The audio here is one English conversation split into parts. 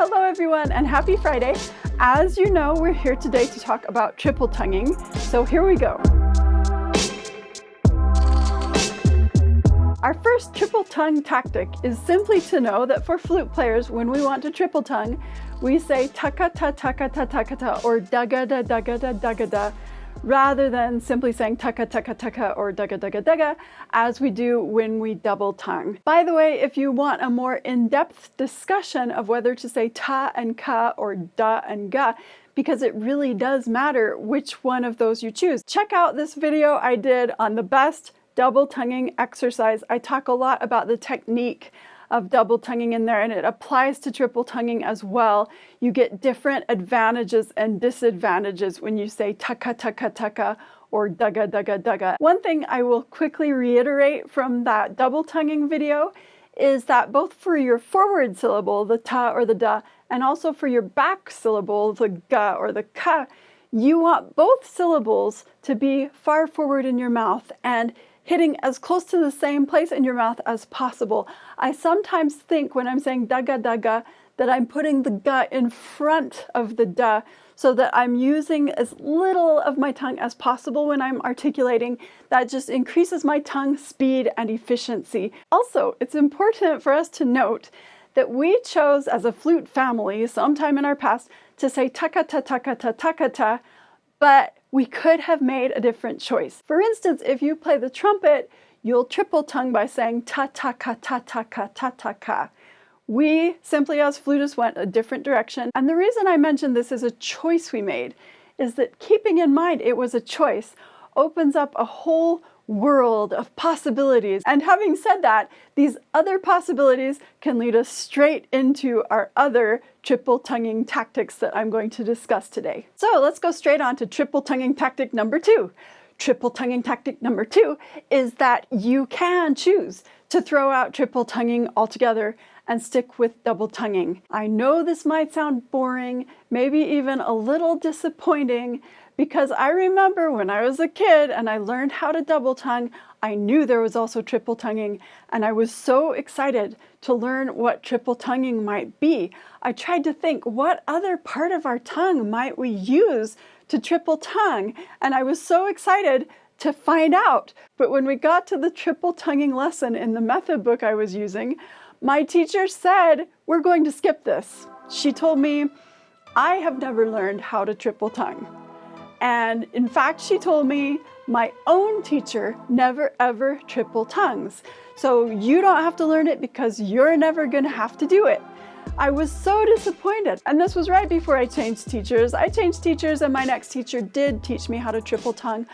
Hello everyone and happy Friday. As you know, we're here today to talk about triple tonguing. So here we go. Our first triple tongue tactic is simply to know that for flute players, when we want to triple tongue, we say taka-ta, taka-ta, taka-ta, or daga-da, daga-da, daga-da, rather than simply saying taka-taka-taka or daga-daga-daga, as we do when we double tongue. By the way, if you want a more in-depth discussion of whether to say ta and ka or da and ga, because it really does matter which one of those you choose, check out this video I did on the best double tonguing exercise. I talk a lot about the technique of double tonguing in there, and it applies to triple tonguing as well. You get different advantages and disadvantages when you say taka taka taka or daga daga daga. One thing I will quickly reiterate from that double tonguing video is that both for your forward syllable, the ta or the da, and also for your back syllable, the ga or the ka, you want both syllables to be far forward in your mouth and hitting as close to the same place in your mouth as possible. I sometimes think when I'm saying daga daga that I'm putting the ga in front of the da so that I'm using as little of my tongue as possible when I'm articulating. That just increases my tongue speed and efficiency. Also, it's important for us to note that we chose as a flute family sometime in our past to say taka-ta, taka-ta, taka-ta, but we could have made a different choice. For instance, if you play the trumpet, you'll triple tongue by saying ta-ta-ka, ta-ta-ka, ta-ta-ka. We simply as flutists went a different direction. And the reason I mentioned this is a choice we made is that keeping in mind it was a choice opens up a whole world of possibilities. And having said that, these other possibilities can lead us straight into our other triple tonguing tactics that I'm going to discuss today. So let's go straight on to triple tonguing tactic number 2. Triple tonguing tactic number 2 is that you can choose to throw out triple tonguing altogether and stick with double tonguing. I know this might sound boring, maybe even a little disappointing, because I remember when I was a kid and I learned how to double tongue, I knew there was also triple tonguing, and I was so excited to learn what triple tonguing might be. I tried to think, what other part of our tongue might we use to triple tongue? And I was so excited to find out. But when we got to the triple tonguing lesson in the method book I was using, my teacher said, we're going to skip this. She told me, I have never learned how to triple tongue. And in fact, she told me my own teacher never ever triple tongues. So you don't have to learn it because you're never going to have to do it. I was so disappointed. And this was right before I changed teachers. I changed teachers and my next teacher did teach me how to triple tongue.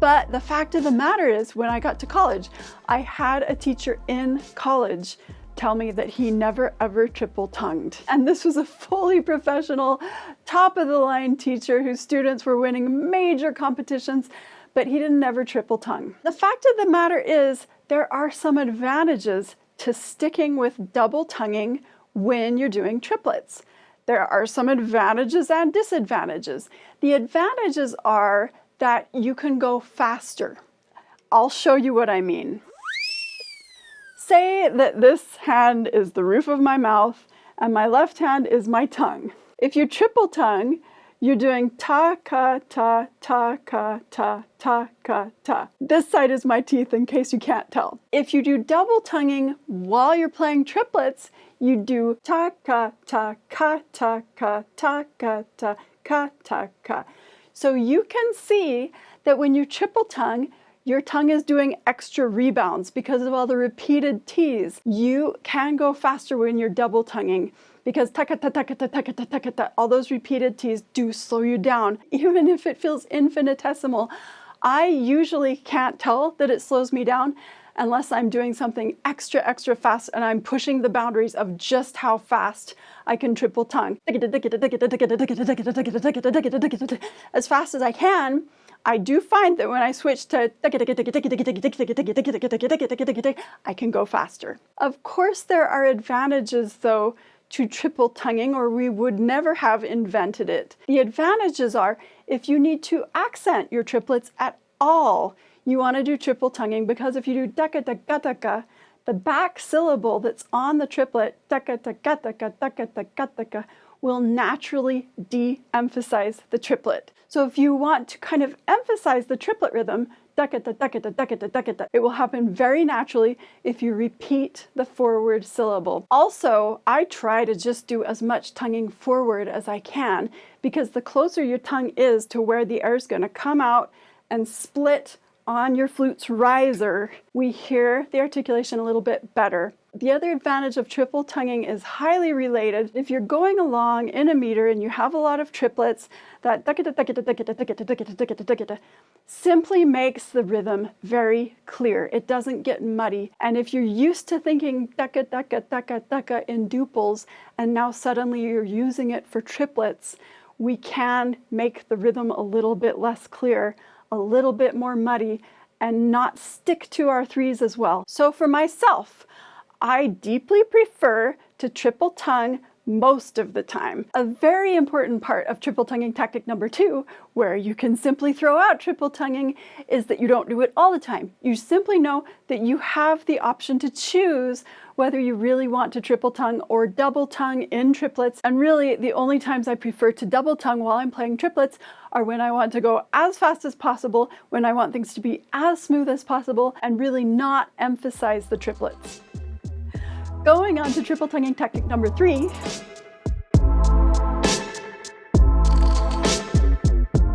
But the fact of the matter is, when I got to college, I had a teacher in college tell me that he never ever triple tongued. And this was a fully professional, top of the line teacher whose students were winning major competitions, but he didn't ever triple tongue. The fact of the matter is, there are some advantages to sticking with double tonguing when you're doing triplets. There are some advantages and disadvantages. The advantages are that you can go faster. I'll show you what I mean. Say that this hand is the roof of my mouth and my left hand is my tongue. If you triple tongue, you're doing ta ka ta ta ka ta ta ka ta. This side is my teeth in case you can't tell. If you do double tonguing while you're playing triplets, you do ta ka ta ka ta ka ta ka ta ka ta ka. So you can see that when you triple tongue, your tongue is doing extra rebounds because of all the repeated T's. You can go faster when you're double tonguing because ta-ka-ta, ta-ka-ta, ta-ka-ta, ta-ka-ta, all those repeated T's do slow you down, even if it feels infinitesimal. I usually can't tell that it slows me down unless I'm doing something extra fast and I'm pushing the boundaries of just how fast I can triple tongue. As fast as I can. I do find that when I switch to I can go faster. Of course, there are advantages though to triple tonguing, or we would never have invented it. The advantages are if you need to accent your triplets at all, you want to do triple tonguing, because if you do daka daka daka, The back syllable that's on the triplet, taka taka taka taka taka taka, will naturally de-emphasize the triplet. So if you want to kind of emphasize the triplet rhythm, dakata, dakata, dakata, dakata, it will happen very naturally if you repeat the forward syllable. Also, I try to just do as much tonguing forward as I can, because the closer your tongue is to where the air is going to come out and split on your flute's riser, we hear the articulation a little bit better. The other advantage of triple tonguing is highly related. If you're going along in a meter and you have a lot of triplets, that simply makes the rhythm very clear. It doesn't get muddy. And if you're used to thinking taka taka taka taka in duples, and now suddenly you're using it for triplets, we can make the rhythm a little bit less clear, a little bit more muddy, and not stick to our threes as well. So for myself, I deeply prefer to triple tongue most of the time. A very important part of triple tonguing tactic number 2, where you can simply throw out triple tonguing, is that you don't do it all the time. You simply know that you have the option to choose whether you really want to triple tongue or double tongue in triplets. And really, the only times I prefer to double tongue while I'm playing triplets are when I want to go as fast as possible, when I want things to be as smooth as possible, and really not emphasize the triplets. Going on to triple tonguing tactic number 3,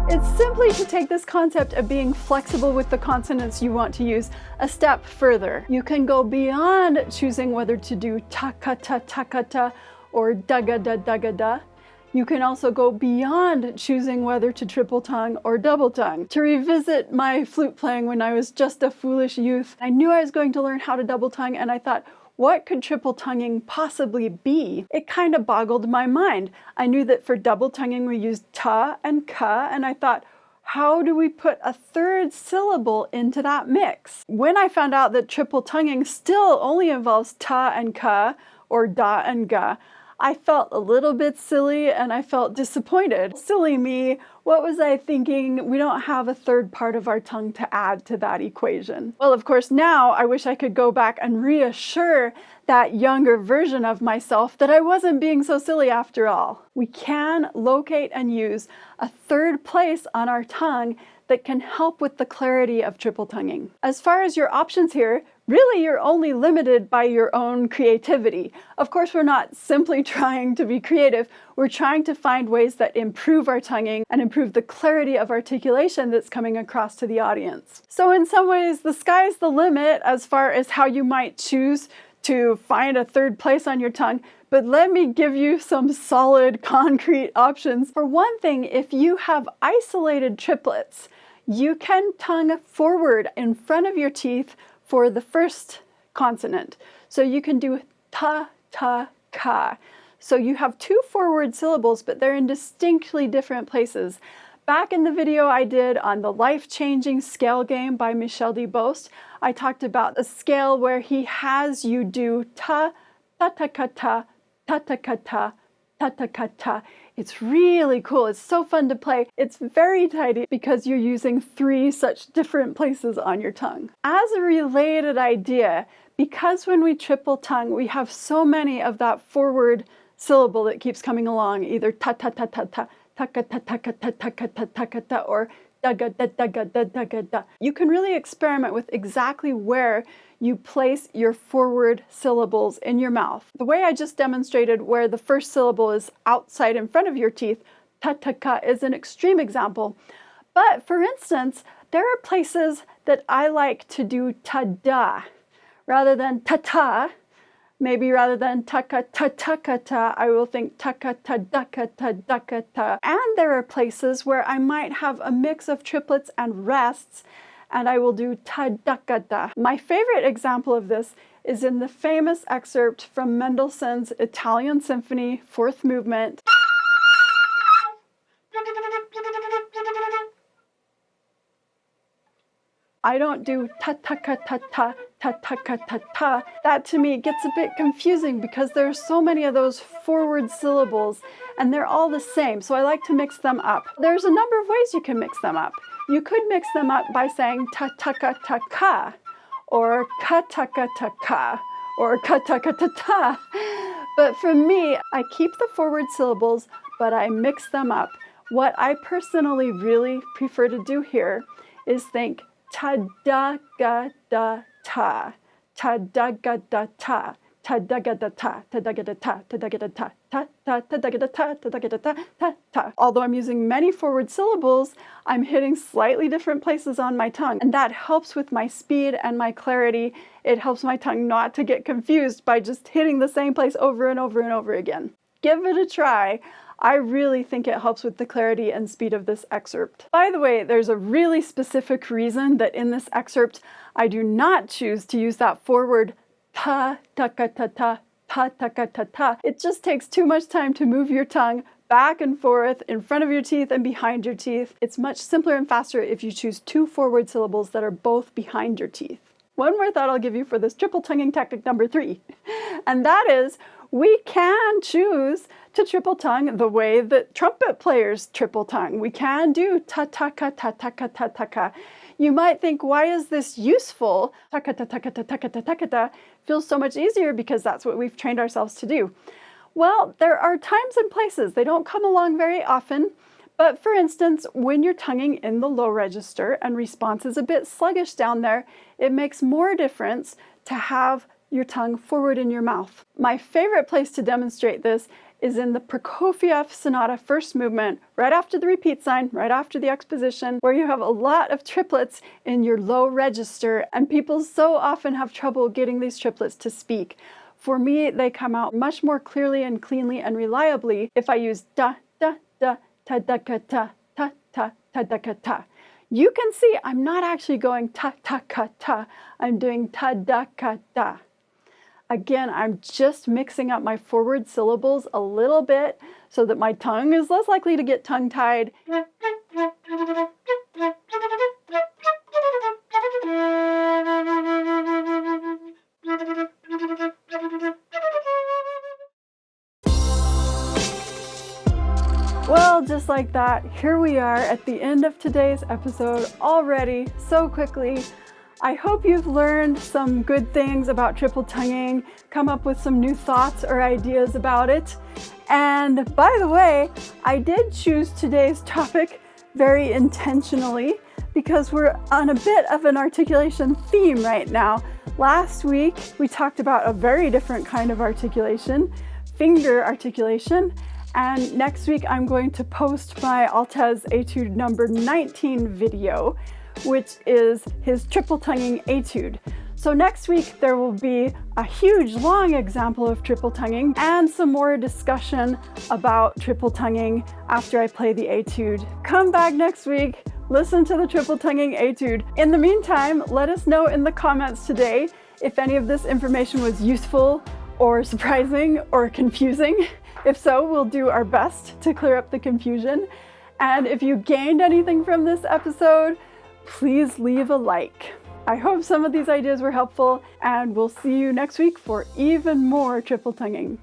it's simply to take this concept of being flexible with the consonants you want to use a step further. You can go beyond choosing whether to do takata takata or dagada dagada. You can also go beyond choosing whether to triple tongue or double tongue. To revisit my flute playing when I was just a foolish youth, I knew I was going to learn how to double tongue, and I thought, what could triple tonguing possibly be? It kind of boggled my mind. I knew that for double tonguing we used ta and ka, and I thought, how do we put a third syllable into that mix? When I found out that triple tonguing still only involves ta and ka, or da and ga, I felt a little bit silly and I felt disappointed. Silly me, what was I thinking? We don't have a third part of our tongue to add to that equation. Well, of course, now I wish I could go back and reassure that younger version of myself that I wasn't being so silly after all. We can locate and use a third place on our tongue that can help with the clarity of triple tonguing. As far as your options here, really you're only limited by your own creativity. Of course, we're not simply trying to be creative, we're trying to find ways that improve our tonguing and improve the clarity of articulation that's coming across to the audience. So in some ways, the sky's the limit as far as how you might choose to find a third place on your tongue, but let me give you some solid, concrete options. For one thing, if you have isolated triplets, you can tongue forward in front of your teeth for the first consonant. So you can do ta, ta, ka. So you have 2 forward syllables, but they're in distinctly different places. Back in the video I did on the life-changing scale game by Michel Debost, I talked about a scale where he has you do ta, ta, ta, ka, ta, ta, ta, ka, ta, ta, ta, ka, ta. It's really cool. It's so fun to play. It's very tidy because you're using 3 such different places on your tongue. As a related idea, because when we triple tongue, we have so many of that forward syllable that keeps coming along, either ta ta ta ta ta, ta ka ta ta ka ta ta ka ta ta ka ta, or da ga da da ga da da ga da. You can really experiment with exactly where you place your forward syllables in your mouth. The way I just demonstrated where the first syllable is outside in front of your teeth, ta ta ka, is an extreme example. But for instance, there are places that I like to do ta da rather than ta ta. Maybe rather than taka ta taka ta, I will think taka ta daka ta daka ta. And there are places where I might have a mix of triplets and rests, and I will do ta daka da. My favorite example of this is in the famous excerpt from Mendelssohn's Italian Symphony, 4th movement. I don't do ta ta ka ta ta ta ta ka ta ta. That to me gets a bit confusing because there are so many of those forward syllables and they're all the same, so I like to mix them up. There's a number of ways you can mix them up. You could mix them up by saying ta ta ka ta ka, or ka-ta-ka-ta-ka, or ka-ta-ka-ta-ta. But for me, I keep the forward syllables, but I mix them up. What I personally really prefer to do here is think ta-da-ga-da-ta, ta-da-ga-da-ta, ta-da-ga-da-ta, ta-da-ga-da-ta, ta-da-ga-da-ta, ta-ta, ta-da-ga-da-ta, ta-da-ga-da-ta, ta-ta. Although I'm using many forward syllables, I'm hitting slightly different places on my tongue, and that helps with my speed and my clarity. It helps my tongue not to get confused by just hitting the same place over and over and over again. Give it a try. I really think it helps with the clarity and speed of this excerpt. By the way, there's a really specific reason that in this excerpt I do not choose to use that forward ta-ta-ka-ta-ta, ta-ta-ka-ta-ta. It just takes too much time to move your tongue back and forth in front of your teeth and behind your teeth. It's much simpler and faster if you choose two forward syllables that are both behind your teeth. One more thought I'll give you for this triple tonguing tactic number 3, and that is we can choose to triple tongue the way that trumpet players triple tongue. We can do ta-ta-ka, ta-ta-ka, ta-ta-ka. You might think, why is this useful? Ta-ka-ta-ta-ka-ta-ta-ka-ta feels so much easier because that's what we've trained ourselves to do. Well, there are times and places. They don't come along very often. But for instance, when you're tonguing in the low register and response is a bit sluggish down there, it makes more difference to have your tongue forward in your mouth. My favorite place to demonstrate this is in the Prokofiev Sonata first movement, right after the repeat sign, right after the exposition, where you have a lot of triplets in your low register, and people so often have trouble getting these triplets to speak. For me, they come out much more clearly and cleanly and reliably if I use da, da, da, ta-da-ka-ta, ta-ta, ta-da-ka-ta. You can see I'm not actually going ta-ta-ka-ta, I'm doing ta-da-ka-ta. Again, I'm just mixing up my forward syllables a little bit so that my tongue is less likely to get tongue-tied. Well, just like that, here we are at the end of today's episode already, so quickly. I hope you've learned some good things about triple tonguing, come up with some new thoughts or ideas about it. And by the way, I did choose today's topic very intentionally because we're on a bit of an articulation theme right now. Last week, we talked about a very different kind of articulation, finger articulation. And next week, I'm going to post my Altez Etude number 19 video, which is his triple tonguing etude. So next week there will be a huge long example of triple tonguing and some more discussion about triple tonguing after I play the etude. Come back next week, listen to the triple tonguing etude. In the meantime, let us know in the comments today if any of this information was useful or surprising or confusing. If so, we'll do our best to clear up the confusion. And if you gained anything from this episode, please leave a like. I hope some of these ideas were helpful, and we'll see you next week for even more triple tonguing.